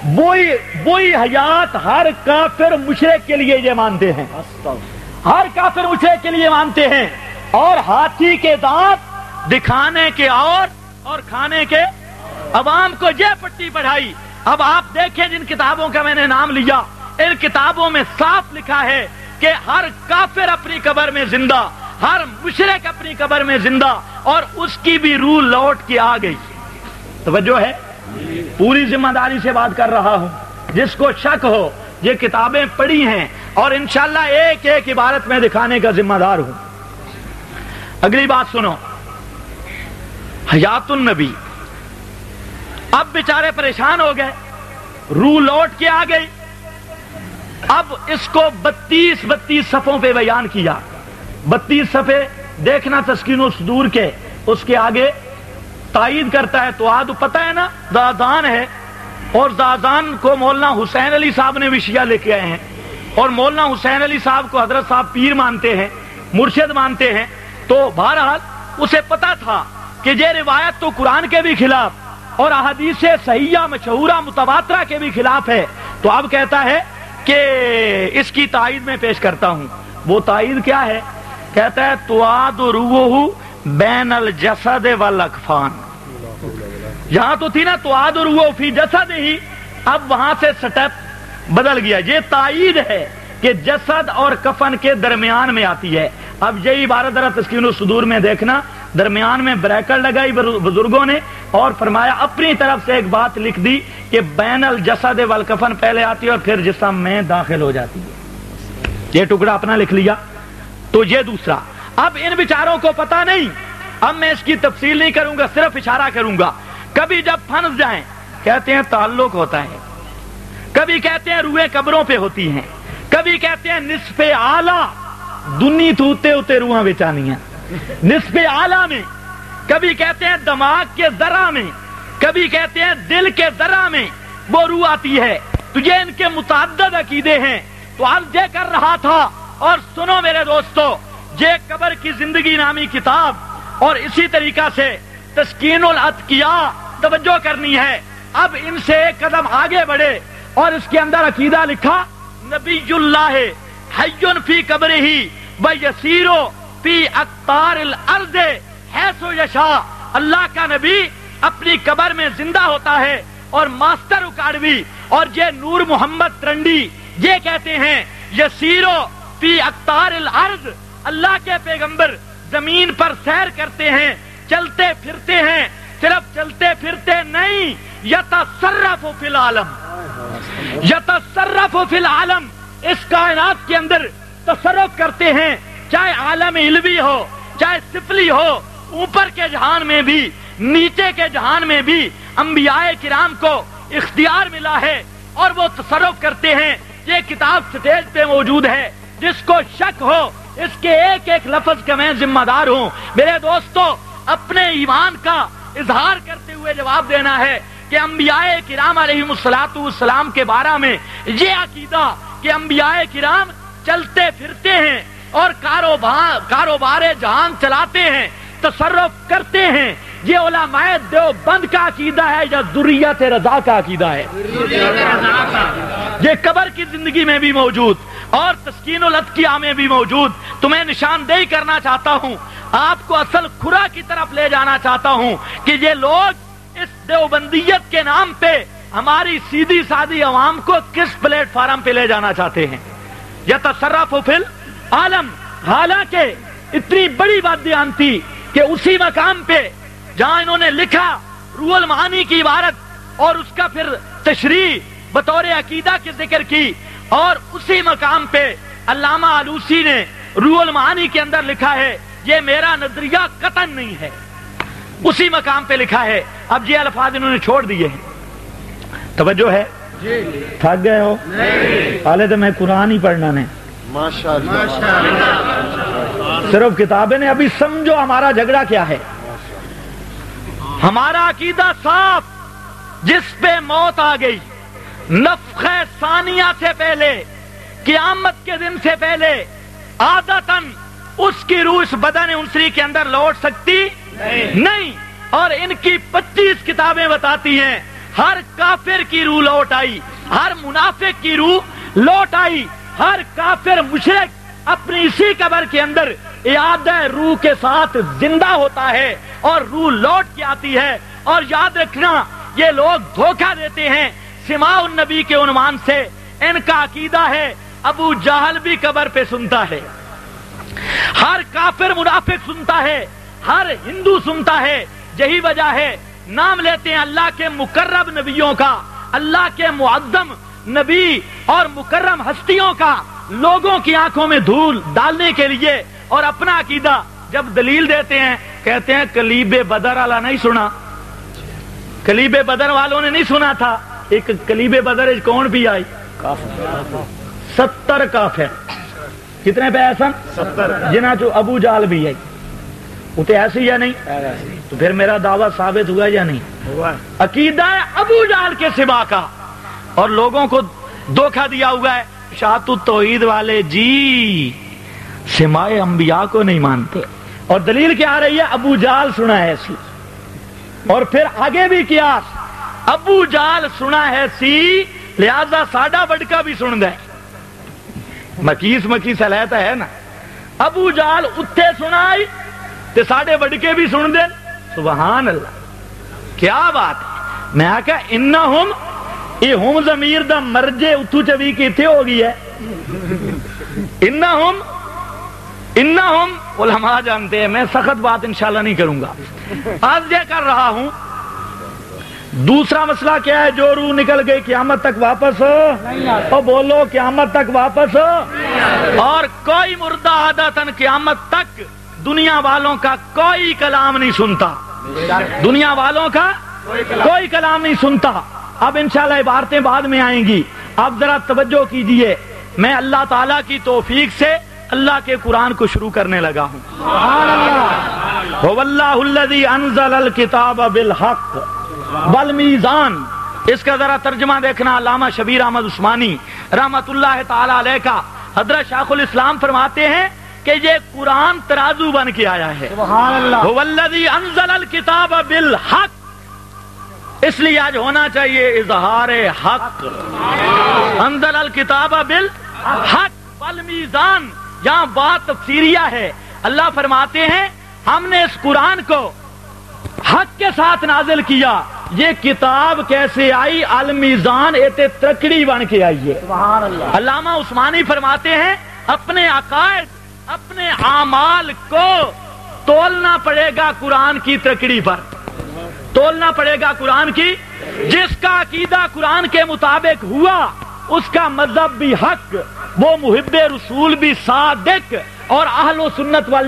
وہی حیات ہر کافر مشرک کے لیے یہ مانتے ہیں، ہر کافر مشرک کے لیے مانتے ہیں، اور ہاتھی کے دانت دکھانے کے اور کھانے کے عوام کو یہ پٹی پڑھائی۔ اب آپ دیکھیں جن کتابوں کا میں نے نام لیا، ان کتابوں میں صاف لکھا ہے کہ ہر کافر اپنی قبر میں زندہ، ہر مشرک اپنی قبر میں زندہ، اور اس کی بھی روح لوٹ کے آ گئی۔ توجہ ہے؟ پوری ذمہ داری سے بات کر رہا ہوں، جس کو شک ہو یہ کتابیں پڑھی ہیں اور انشاءاللہ ایک ایک عبارت میں دکھانے کا ذمہ دار ہوں۔ اگلی بات سنو، حیات النبی اب بیچارے پریشان ہو گئے، روح لوٹ کے آ گئی۔ اب اس کو 32 صفوں پہ بیان کیا۔ 32 صفحے دیکھنا تسکین الصدور کے، اس کے آگے تائید کرتا ہے۔ تو آج پتہ ہے نا زازان ہے، اور زازان کو مولانا حسین علی صاحب نے بھی شیعہ لے کے آئے ہیں، اور مولانا حسین علی صاحب کو حضرت صاحب پیر مانتے ہیں، مرشد مانتے ہیں۔ تو بہرحال اسے پتا تھا کہ یہ روایت تو قرآن کے بھی خلاف اور احادیث صحیحہ مشہورہ متواترہ کے بھی خلاف ہے، تو اب کہتا ہے کہ اس کی تائید میں پیش کرتا ہوں۔ وہ تائید کیا ہے؟ کہتا ہے تواد روحہ بین الجسد والاکفان۔ یہاں تو تھی نا تواد روحہ فی جسد ہی، اب وہاں سے سٹیپ بدل گیا۔ یہ تائید ہے کہ جسد اور کفن کے درمیان میں آتی ہے۔ اب یہی عبارت ذرا تسکین الصدور میں دیکھنا، درمیان میں بریکٹ لگائی بزرگوں نے اور فرمایا اپنی طرف سے ایک بات لکھ دی کہ بین الجسد والکفن پہلے آتی ہے اور پھر جسم میں داخل ہو جاتی ہے۔ یہ ٹکڑا اپنا لکھ لیا۔ تو یہ دوسرا، اب ان بیچاروں کو پتا نہیں، اب میں اس کی تفصیل نہیں کروں گا، صرف اشارہ کروں گا۔ کبھی جب پھنس جائیں کہتے ہیں تعلق ہوتا ہے، کبھی کہتے ہیں روحیں قبروں پہ ہوتی ہیں، کبھی کہتے ہیں نصف اعلیٰ دنی توتے ہوتے روحاں بچانی ہیں نصف اعلیٰ میں، کبھی کہتے ہیں دماغ کے ذرہ میں، کبھی کہتے ہیں دل کے ذرہ میں وہ روح آتی ہے۔ تو یہ ان کے متعدد عقیدے ہیں۔ تو عرض یہ کر رہا تھا، اور سنو میرے دوستو، یہ قبر کی زندگی نامی کتاب اور اسی طریقہ سے تسکین الاتقیاء توجہ کرنی ہے۔ اب ان سے ایک قدم آگے بڑھے اور اس کے اندر عقیدہ لکھا نبی اللہ حی فی قبرہ و یسیر فی اقطار الارض حیث یشاء۔ اللہ کا نبی اپنی قبر میں زندہ ہوتا ہے، اور ماسٹر اکاڑوی اور یہ نور محمد ترنڈی یہ کہتے ہیں یسیرو فی اقطار الارض، اللہ کے پیغمبر زمین پر سیر کرتے ہیں، چلتے پھرتے ہیں، صرف چلتے پھرتے نہیں، یتصرف فی العالم، یتصرف فی العالم، اس کائنات کے اندر تصرف کرتے ہیں، چاہے عالم علوی ہو چاہے سفلی ہو، اوپر کے جہان میں بھی نیچے کے جہان میں بھی انبیاء کرام کو اختیار ملا ہے اور وہ تصرف کرتے ہیں۔ یہ کتاب سٹیج پہ موجود ہے، جس کو شک ہو اس کے ایک ایک لفظ کا میں ذمہ دار ہوں۔ میرے دوستو، اپنے ایمان کا اظہار کرتے ہوئے جواب دینا ہے کہ انبیاء کرام علیہم الصلوۃ والسلام کے بارے میں یہ عقیدہ کہ انبیاء کرام چلتے پھرتے ہیں اور کاروبار جہان چلاتے ہیں، تصرف کرتے ہیں، یہ علماء دیوبند کا عقیدہ ہے یا ذریت رضا کا عقیدہ ہے؟ یہ قبر کی زندگی میں بھی موجود اور تسکین الاتقیاء میں بھی موجود۔ تو میں نشاندہی کرنا چاہتا ہوں، آپ کو اصل کھرا کی طرف لے جانا چاہتا ہوں کہ یہ لوگ اس دیوبندیت کے نام پہ ہماری سیدھی سادی عوام کو کس پلیٹ فارم پہ لے جانا چاہتے ہیں؟ یتصرف فی العالم، حالانکہ اتنی بڑی بات بیان تھی کہ اسی مقام پہ جہاں انہوں نے لکھا روح المعانی کی عبارت اور اس کا پھر تشریح بطور عقیدہ کی ذکر کی، اور اسی مقام پہ علامہ آلوسی نے روح المعانی کے اندر لکھا ہے یہ میرا نظریہ قطعاً نہیں ہے، اسی مقام پہ لکھا ہے۔ اب یہ الفاظ انہوں نے چھوڑ دیے ہیں۔ توجہ ہے؟ تھک گئے ہو؟ حالے تو میں قرآن ہی پڑھنا نے، صرف کتابیں نے۔ ابھی سمجھو ہمارا جھگڑا کیا ہے۔ ہمارا عقیدہ صاف، جس پہ موت آ گئی، نفخہ ثانیہ سے پہلے، قیامت کے دن سے پہلے، عادتاً اس کی روح اس بدن انسری کے اندر لوٹ سکتی نہیں۔ اور ان کی 25 کتابیں بتاتی ہیں ہر کافر کی روح لوٹ آئی، ہر منافق کی روح لوٹ آئی، ہر کافر مشرک اپنی اسی قبر کے اندر اعادہ روح کے ساتھ زندہ ہوتا ہے اور روح لوٹ کے آتی ہے۔ اور یاد رکھنا یہ لوگ دھوکہ دیتے ہیں سماع النبی کے عنوان سے، ان کا عقیدہ ہے ابو جہل بھی قبر پہ سنتا ہے، ہر کافر منافق سنتا ہے، ہر ہندو سنتا ہے۔ یہی وجہ ہے نام لیتے ہیں اللہ کے مقرب نبیوں کا، اللہ کے معظم نبی اور مکرم ہستیوں کا، لوگوں کی آنکھوں میں دھول ڈالنے کے لیے، اور اپنا عقیدہ جب دلیل دیتے ہیں کہتے ہیں کلیب بدر والا نہیں سنا، کلیب بدر والوں نے نہیں سنا تھا۔ ایک کلیب بدر کون بھی آئی؟ 70 کافر۔ کتنے پہ ایسا؟ 70 جنہ جو ابو جال بھی آئی، وہ تو ایسی یا نہیں؟ تو پھر میرا دعویٰ ثابت ہوا یا نہیں؟ عقیدہ ہے ابو جال کے سوا کا، اور لوگوں کو دھوکہ دیا ہوا ہے۔ شاعت التوحید والے جی سماع انبیاء کو نہیں مانتے، اور دلیل کیا آ رہی ہے؟ ابو جال سنا ہے سی، اور پھر آگے بھی کیا؟ ابو جال سنا ہے سی لہذا ساڈا بڑکا بھی سن دے، مکیس سلیتا ہے نا، ابو جال اتھے سنائی تے ساڈے بڑکے بھی سن دے۔ سبحان اللہ، کیا بات ہے۔ میں آکھا انہم، یہ ہم ضمیر دا مرجے اتھو چوی کی تھے ہو گئی ہے، انہم علماء جانتے ہیں، میں سخت بات انشاءاللہ نہیں کروں گا، آج یہ کر رہا ہوں۔ دوسرا مسئلہ کیا ہے؟ جو روح نکل گئی قیامت تک واپس اور بولو قیامت تک واپس، اور کوئی مردہ عادتاً قیامت تک دنیا والوں کا کوئی کلام نہیں سنتا، دنیا والوں کا کوئی کلام نہیں سنتا۔ اب انشاءاللہ عبارتیں بعد میں آئیں گی، اب ذرا توجہ کیجئے۔ میں اللہ تعالیٰ کی توفیق سے اللہ کے قرآن کو شروع کرنے لگا ہوں۔ هو اللہ الذی انزل الکتاب بالحق والمیزان، اس کا ذرا ترجمہ دیکھنا علامہ شبیر احمد عثمانی رحمت اللہ تعالی علیہ کا۔ حضرت شیخ الاسلام فرماتے ہیں کہ یہ قرآن ترازو بن کے آیا ہے۔ سبحان اللہ۔ هو الذی انزل الکتاب بالحق، اس لیے آج ہونا چاہیے اظہار حق۔ انزل الکتاب بالحق والمیزان، یہاں بات تفسیریہ ہے۔ اللہ فرماتے ہیں ہم نے اس قرآن کو حق کے ساتھ نازل کیا۔ یہ کتاب کیسے آئی؟ المیزان ایتے ترکڑی بن کے آئی ہے۔ سبحان اللہ۔ علامہ عثمانی فرماتے ہیں اپنے عقائد، اپنے اعمال کو تولنا پڑے گا قرآن کی ترکڑی پر، تولنا پڑے گا قرآن کی۔ جس کا عقیدہ قرآن کے مطابق ہوا اس کا مذہب بھی حق، وہ محب رسول بھی صادق، اور اہل و سنت وال